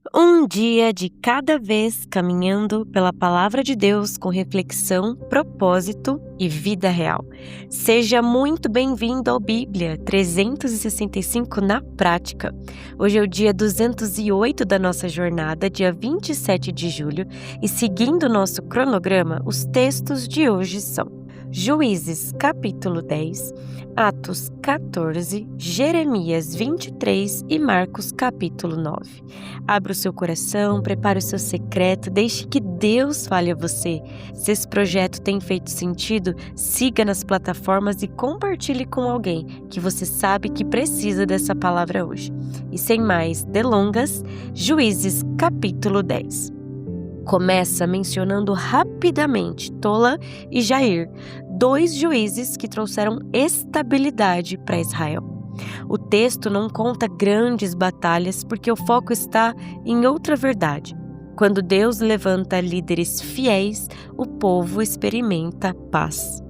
Um dia de cada vez caminhando pela palavra de Deus com reflexão, propósito e vida real. Seja muito bem-vindo ao Bíblia 365 na prática. Hoje é o dia 208 da nossa jornada, dia 27 de julho, e seguindo nosso cronograma, os textos de hoje são Juízes capítulo 10, Atos 14, Jeremias 23 e Marcos capítulo 9. Abra o seu coração, prepare o seu secreto, deixe que Deus fale a você. Se esse projeto tem feito sentido, siga nas plataformas e compartilhe com alguém que você sabe que precisa dessa palavra hoje. E sem mais delongas, Juízes capítulo 10. Começa mencionando rapidamente Tola e Jair, dois juízes que trouxeram estabilidade para Israel. O texto não conta grandes batalhas porque o foco está em outra verdade. Quando Deus levanta líderes fiéis, o povo experimenta paz.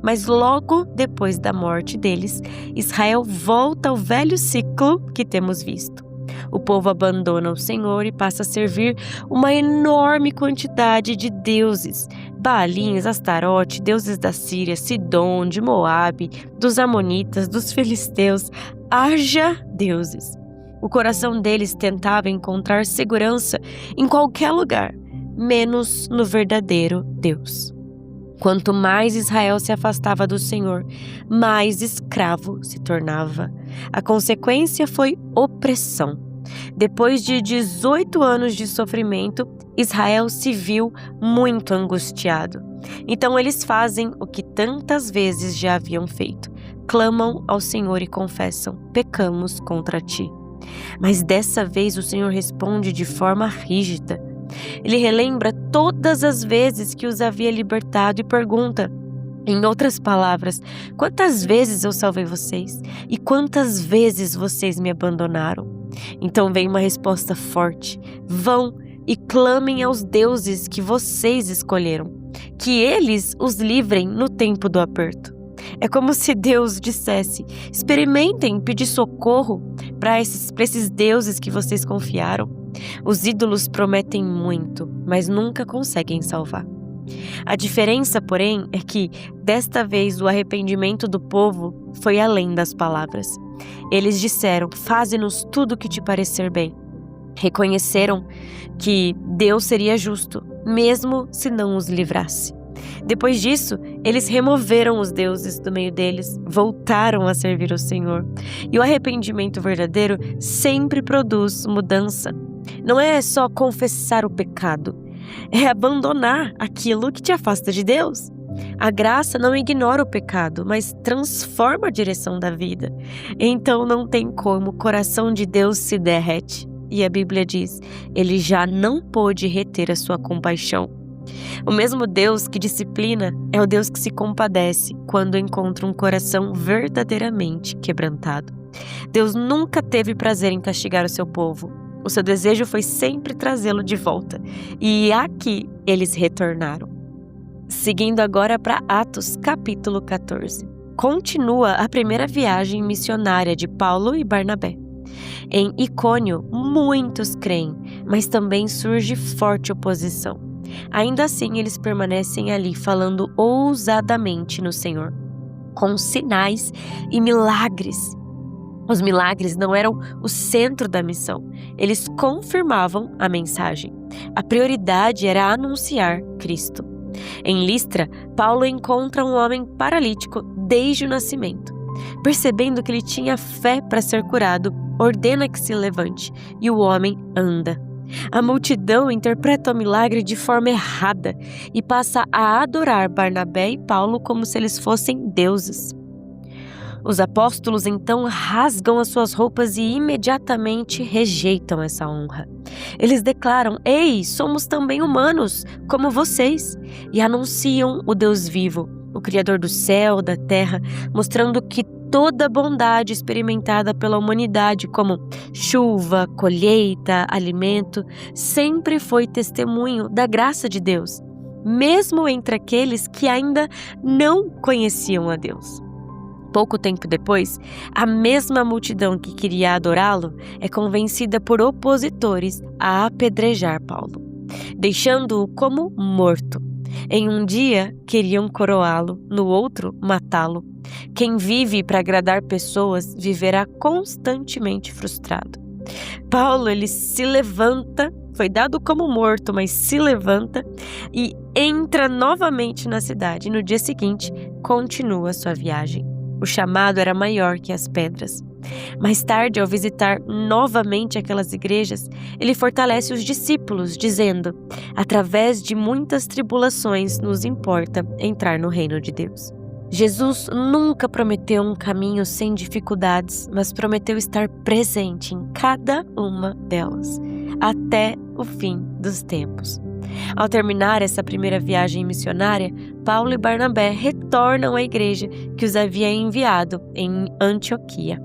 Mas logo depois da morte deles, Israel volta ao velho ciclo que temos visto. O povo abandona o Senhor e passa a servir uma enorme quantidade de deuses. Baalins, Astarote, deuses da Síria, Sidom, de Moabe, dos Amonitas, dos Filisteus. Haja deuses! O coração deles tentava encontrar segurança em qualquer lugar, menos no verdadeiro Deus. Quanto mais Israel se afastava do Senhor, mais escravo se tornava. A consequência foi opressão. Depois de 18 anos de sofrimento, Israel se viu muito angustiado. Então eles fazem o que tantas vezes já haviam feito. Clamam ao Senhor e confessam: pecamos contra ti. Mas dessa vez o Senhor responde de forma rígida. Ele relembra todas as vezes que os havia libertado e pergunta, em outras palavras, quantas vezes eu salvei vocês? E quantas vezes vocês me abandonaram? Então vem uma resposta forte: vão e clamem aos deuses que vocês escolheram, que eles os livrem no tempo do aperto. É como se Deus dissesse: experimentem pedir socorro para esses deuses que vocês confiaram. Os ídolos prometem muito, mas nunca conseguem salvar. A diferença, porém, é que, desta vez, o arrependimento do povo foi além das palavras. Eles disseram: faze-nos tudo o que te parecer bem. Reconheceram que Deus seria justo, mesmo se não os livrasse. Depois disso, eles removeram os deuses do meio deles, voltaram a servir o Senhor. E o arrependimento verdadeiro sempre produz mudança. Não é só confessar o pecado, é abandonar aquilo que te afasta de Deus. A graça não ignora o pecado, mas transforma a direção da vida. Então não tem como o coração de Deus se derrete. E a Bíblia diz: ele já não pôde reter a sua compaixão. O mesmo Deus que disciplina é o Deus que se compadece quando encontra um coração verdadeiramente quebrantado. Deus nunca teve prazer em castigar o seu povo. O seu desejo foi sempre trazê-lo de volta. E aqui eles retornaram. Seguindo agora para Atos capítulo 14. Continua a primeira viagem missionária de Paulo e Barnabé. Em Icônio, muitos creem, mas também surge forte oposição. Ainda assim, eles permanecem ali falando ousadamente no Senhor, com sinais e milagres. Os milagres não eram o centro da missão, eles confirmavam a mensagem. A prioridade era anunciar Cristo. Em Listra, Paulo encontra um homem paralítico desde o nascimento. Percebendo que ele tinha fé para ser curado, ordena que se levante, e o homem anda. A multidão interpreta o milagre de forma errada e passa a adorar Barnabé e Paulo como se eles fossem deuses. Os apóstolos então rasgam as suas roupas e imediatamente rejeitam essa honra. Eles declaram: ei, somos também humanos, como vocês, e anunciam o Deus vivo, o Criador do céu, da terra, mostrando que toda bondade experimentada pela humanidade, como chuva, colheita, alimento, sempre foi testemunho da graça de Deus, mesmo entre aqueles que ainda não conheciam a Deus. Pouco tempo depois, a mesma multidão que queria adorá-lo é convencida por opositores a apedrejar Paulo, deixando-o como morto. Em um dia, queriam coroá-lo, no outro, matá-lo. Quem vive para agradar pessoas viverá constantemente frustrado. Paulo, ele se levanta, foi dado como morto, mas se levanta e entra novamente na cidade. No dia seguinte, continua sua viagem. O chamado era maior que as pedras. Mais tarde, ao visitar novamente aquelas igrejas, ele fortalece os discípulos, dizendo: através de muitas tribulações nos importa entrar no reino de Deus. Jesus nunca prometeu um caminho sem dificuldades, mas prometeu estar presente em cada uma delas, até o fim dos tempos. Ao terminar essa primeira viagem missionária, Paulo e Barnabé retornam à igreja que os havia enviado em Antioquia.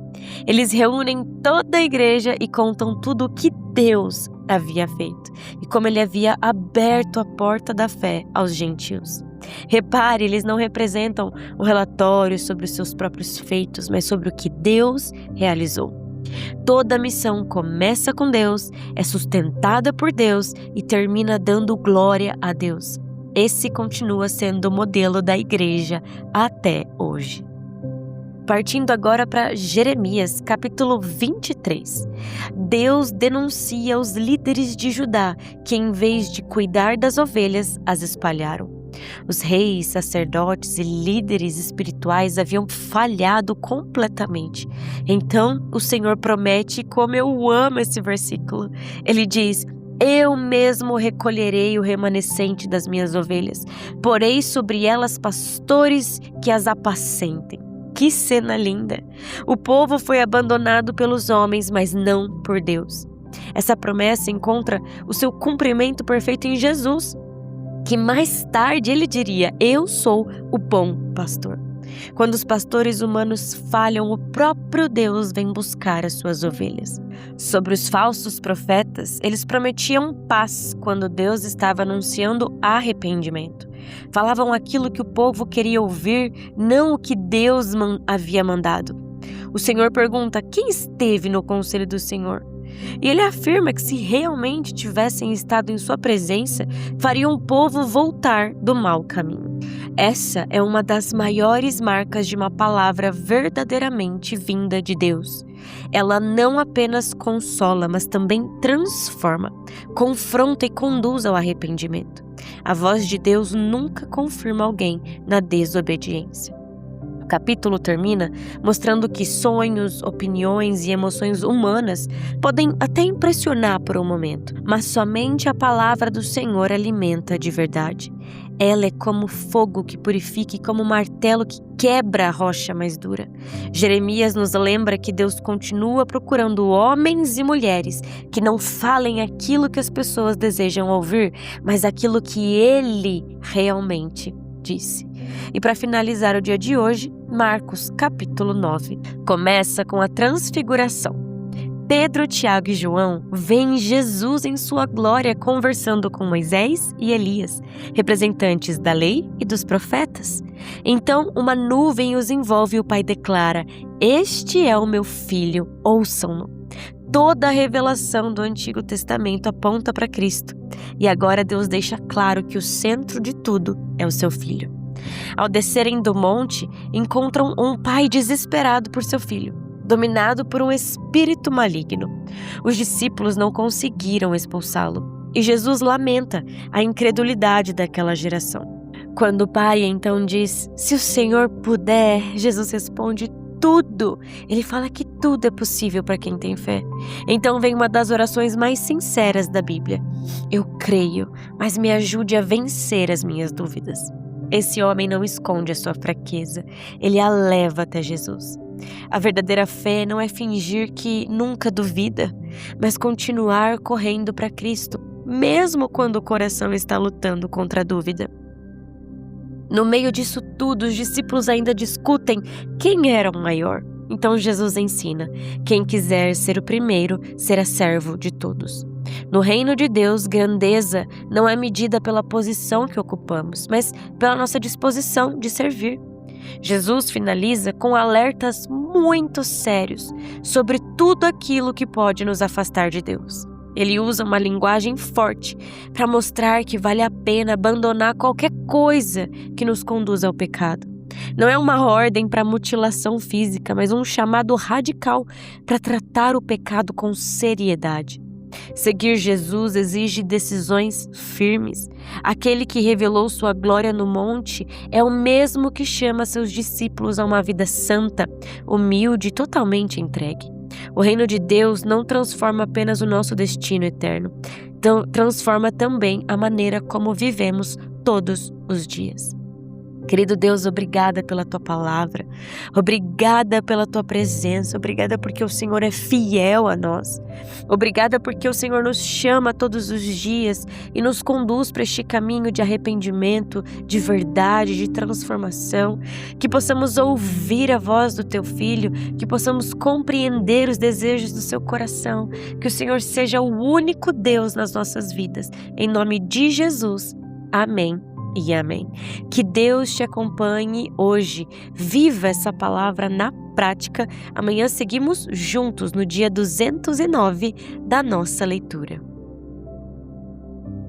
Eles reúnem toda a igreja e contam tudo o que Deus havia feito e como ele havia aberto a porta da fé aos gentios. Repare, eles não representam o relatório sobre os seus próprios feitos, mas sobre o que Deus realizou. Toda missão começa com Deus, é sustentada por Deus e termina dando glória a Deus. Esse continua sendo o modelo da igreja até hoje. Partindo agora para Jeremias, capítulo 23. Deus denuncia os líderes de Judá que, em vez de cuidar das ovelhas, as espalharam. Os reis, sacerdotes e líderes espirituais haviam falhado completamente. Então, o Senhor promete, como eu amo esse versículo. Ele diz: eu mesmo recolherei o remanescente das minhas ovelhas, porei sobre elas pastores que as apacentem. Que cena linda! O povo foi abandonado pelos homens, mas não por Deus. Essa promessa encontra o seu cumprimento perfeito em Jesus, que mais tarde ele diria: eu sou o bom pastor. Quando os pastores humanos falham, o próprio Deus vem buscar as suas ovelhas. Sobre os falsos profetas, eles prometiam paz quando Deus estava anunciando arrependimento. Falavam aquilo que o povo queria ouvir, não o que Deus havia mandado. O Senhor pergunta: quem esteve no conselho do Senhor? E ele afirma que se realmente tivessem estado em sua presença, fariam o povo voltar do mau caminho. Essa é uma das maiores marcas de uma palavra verdadeiramente vinda de Deus. Ela não apenas consola, mas também transforma, confronta e conduz ao arrependimento. A voz de Deus nunca confirma alguém na desobediência. O capítulo termina mostrando que sonhos, opiniões e emoções humanas podem até impressionar por um momento, mas somente a palavra do Senhor alimenta de verdade. Ela é como fogo que purifica e como martelo que quebra a rocha mais dura. Jeremias nos lembra que Deus continua procurando homens e mulheres que não falem aquilo que as pessoas desejam ouvir, mas aquilo que Ele realmente disse. E para finalizar o dia de hoje, Marcos capítulo 9 começa com a transfiguração. Pedro, Tiago e João veem Jesus em sua glória conversando com Moisés e Elias, representantes da lei e dos profetas. Então uma nuvem os envolve e o Pai declara: este é o meu filho, ouçam-no. Toda a revelação do Antigo Testamento aponta para Cristo. E agora Deus deixa claro que o centro de tudo é o seu filho. Ao descerem do monte, encontram um pai desesperado por seu filho, dominado por um espírito maligno. Os discípulos não conseguiram expulsá-lo, e Jesus lamenta a incredulidade daquela geração. Quando o pai então diz: se o Senhor puder, Jesus responde: tudo. Ele fala que tudo é possível para quem tem fé. Então vem uma das orações mais sinceras da Bíblia: eu creio, mas me ajude a vencer as minhas dúvidas. Esse homem não esconde a sua fraqueza, ele a leva até Jesus. A verdadeira fé não é fingir que nunca duvida, mas continuar correndo para Cristo, mesmo quando o coração está lutando contra a dúvida. No meio disso tudo, os discípulos ainda discutem quem era o maior. Então Jesus ensina: quem quiser ser o primeiro será servo de todos. No reino de Deus, grandeza não é medida pela posição que ocupamos, mas pela nossa disposição de servir. Jesus finaliza com alertas muito sérios sobre tudo aquilo que pode nos afastar de Deus. Ele usa uma linguagem forte para mostrar que vale a pena abandonar qualquer coisa que nos conduza ao pecado. Não é uma ordem para mutilação física, mas um chamado radical para tratar o pecado com seriedade. Seguir Jesus exige decisões firmes. Aquele que revelou sua glória no monte é o mesmo que chama seus discípulos a uma vida santa, humilde e totalmente entregue. O reino de Deus não transforma apenas o nosso destino eterno, transforma também a maneira como vivemos todos os dias. Querido Deus, obrigada pela Tua palavra, obrigada pela Tua presença, obrigada porque o Senhor é fiel a nós, obrigada porque o Senhor nos chama todos os dias e nos conduz para este caminho de arrependimento, de verdade, de transformação, que possamos ouvir a voz do Teu Filho, que possamos compreender os desejos do Seu coração, que o Senhor seja o único Deus nas nossas vidas, em nome de Jesus, amém. E amém. Que Deus te acompanhe hoje. Viva essa palavra na prática. Amanhã seguimos juntos no dia 209 da nossa leitura.